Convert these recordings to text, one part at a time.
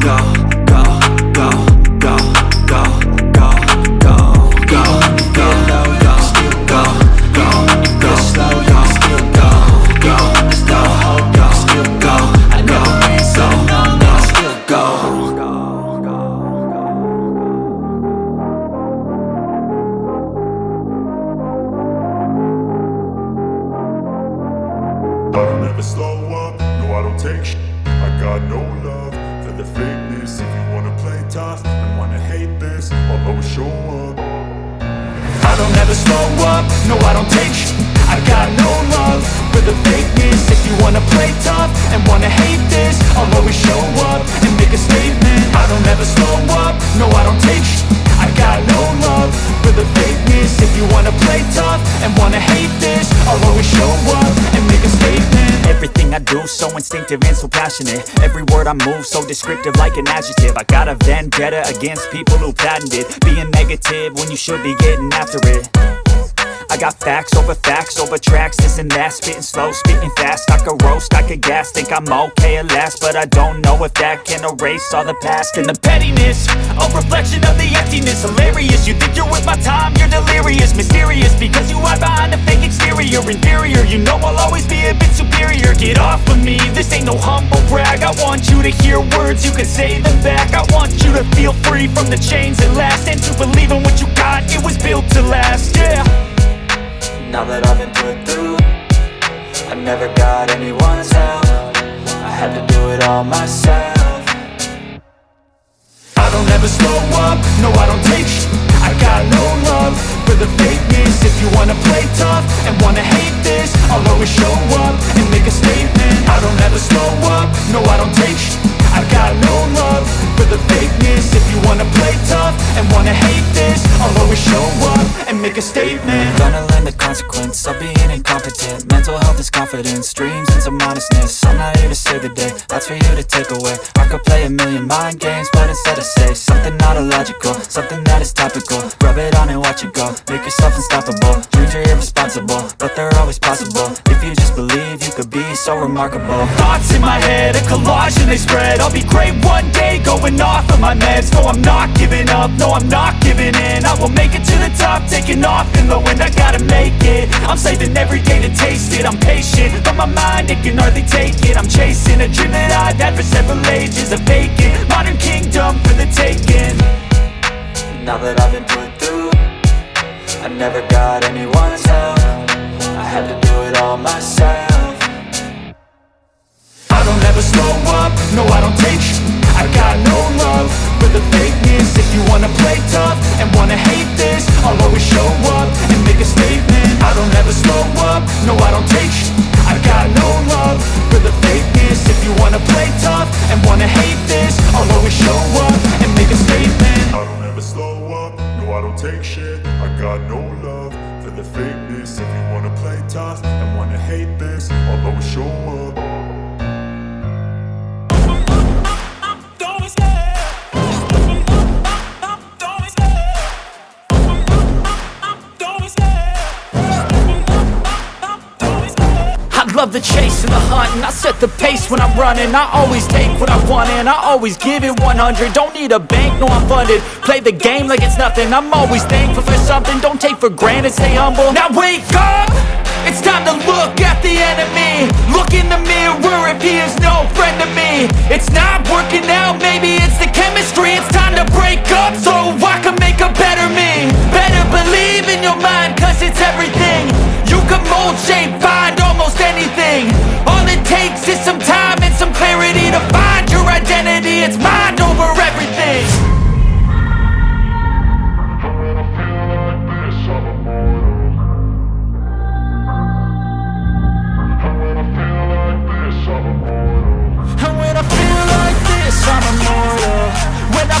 go, go, go, go, go, go, go, go, go, go, still go, go, go, slow, you can still go, go, there's no hope, go, still go, I never ran, so no, no, still go. I don't ever slow up, no I don't take shit. I got no love for the fakeness. If you wanna play tough and wanna hate this, I'll always show up. I don't ever slow up, no I don't take shit. I got no love for the fakeness. If you wanna play tough and wanna hate this, I'll always show up and make a statement. I don't ever slow up, no I don't take shit. I got no love for the fakeness. If you wanna play tough and wanna hate this, I'll always show up and make a statement. Everything I do so instinctive and so passionate. Every word I move so descriptive like an adjective. I got a vendetta against people who patented being negative when you should be getting after it. I got facts over tracks, this and that. Spitting slow, spitting fast. I could roast, I could gas. Think I'm okay at last, but I don't know if that can erase all the past. And the pettiness, a reflection of the emptiness. Hilarious, you think you're worth my time, you're delirious. Mysterious, because you hide behind a fake exterior. Inferior, you know I'll always be a bit superior. Get off of me, this ain't no humble brag. I want you to hear words, you can say them back. I want you to feel free from the chains that last, and to believe in what you got, it was built to last, yeah. Now that I've been put through, I never got anyone's help. I had to do it all myself. I don't ever slow up, no I don't take shit. I got no love for the fakeness. If you wanna play tough and wanna hate this, I'll always show up and make a statement. I don't ever slow up, no I don't take shit. I got no love for the fakeness. If you wanna play tough and wanna hate this, I'll always show up and make a statement. Gonna learn the consequence of being incompetent. Mental health is confidence, dreams and some honestness. I'm not here to save the day, that's for you to take away. I could play a million mind games, but instead I say something not illogical, something that is topical. Rub it on and watch it go, make yourself unstoppable. Dreams are irresponsible, but they're always possible. If you just believe, you could be so remarkable. Thoughts in my head, a collage and they spread. I'll be great one day, going off of my meds. No, I'm not giving up, no, I'm not giving in. I will make it to the top, taking off in the wind. I gotta make it, I'm saving every day to taste it. I'm patient, but my mind, it can hardly take it. I'm chasing a dream that I've had for several ages. A vacant, modern kingdom for the taking. Now that I've been put through, I never got anyone's help. I had to do it all myself. I don't ever slow up, no I don't take shit. I got no love for the fakeness. If you wanna play tough and wanna hate this, I'll always show up and make a statement. I don't ever slow up, no I don't take shit. I got no love for the fakeness. If you wanna play tough and wanna hate this, I'll always show up and make a statement. I don't ever slow up, no I don't take shit. I got no love for the fakeness. If you wanna play tough and wanna hate this, I'll always show up. I love the chase and the hunt, and I set the pace when I'm running. I always take what I want and I always give it 100. Don't need a bank, no I'm funded. Play the game like it's nothing. I'm always thankful for something. Don't take for granted, stay humble. Now wake up! It's time to look at the enemy. Look in the mirror if he is no friend to me. It's not working out, maybe it's the chemistry. It's time to break up so I can make a better me. Better believe in your mind, cause it's everything. You can mold, shape, find almost anything. All it takes is some time and some clarity to find your identity. It's mind over everything. And when I feel like this, I'm immortal. When I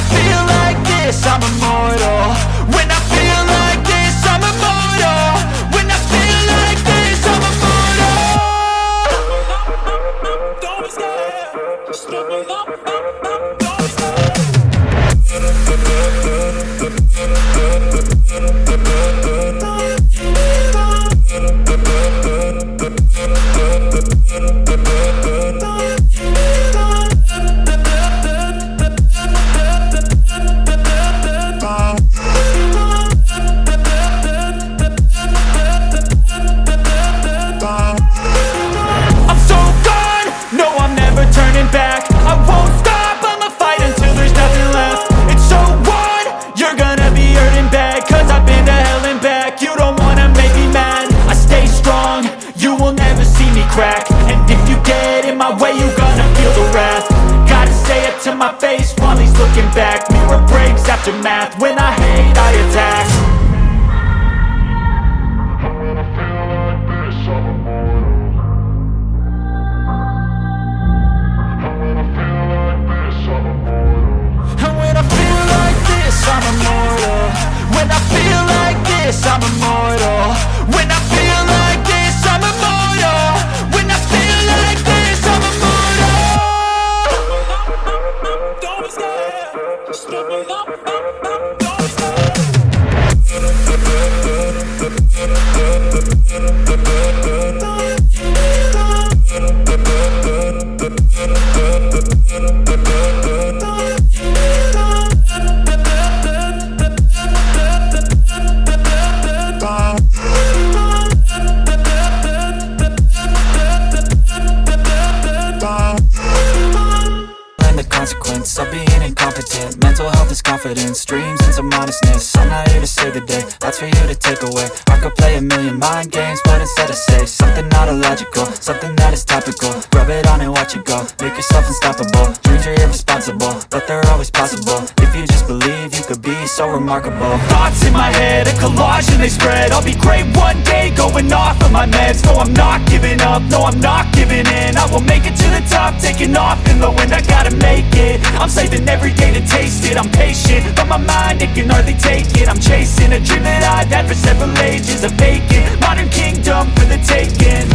confidence, dreams and some honestness. I'm not here to save the day, that's for you to take away. I could play a million mind games, but instead I say something not illogical, something that is topical. Rub it on and watch it go, make yourself unstoppable. Dreams are irresponsible, but they're always possible. If you just believe, you could be so remarkable. Thoughts in my head, a collage and they spread. I'll be great one day, going off of my meds. No, I'm not giving up, no, I'm not giving in. I will make it to the top, taking off in the wind. I gotta make it, I'm saving every day to taste it. I'm patient, but my mind, it can hardly take it. I'm chasing a dream that I've had for several ages. A vacant, modern kingdom for the taking.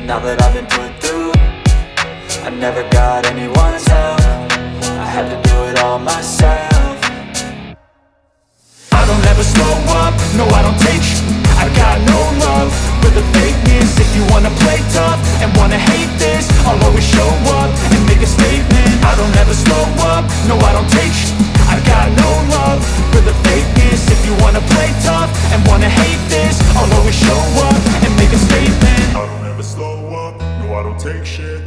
Now that I've been put through, I never got anyone's help. I had to do it all myself. I don't ever slow up, no I don't take sh**. I got no love for the fakeness. If you wanna play tough and wanna hate this, I'll always show up and make a statement. I don't ever slow up, no I don't take sh**. I got no love for the fakeness. If you wanna play tough and wanna hate this, I'll always show up and make a statement. I don't ever slow up, no I don't take shit.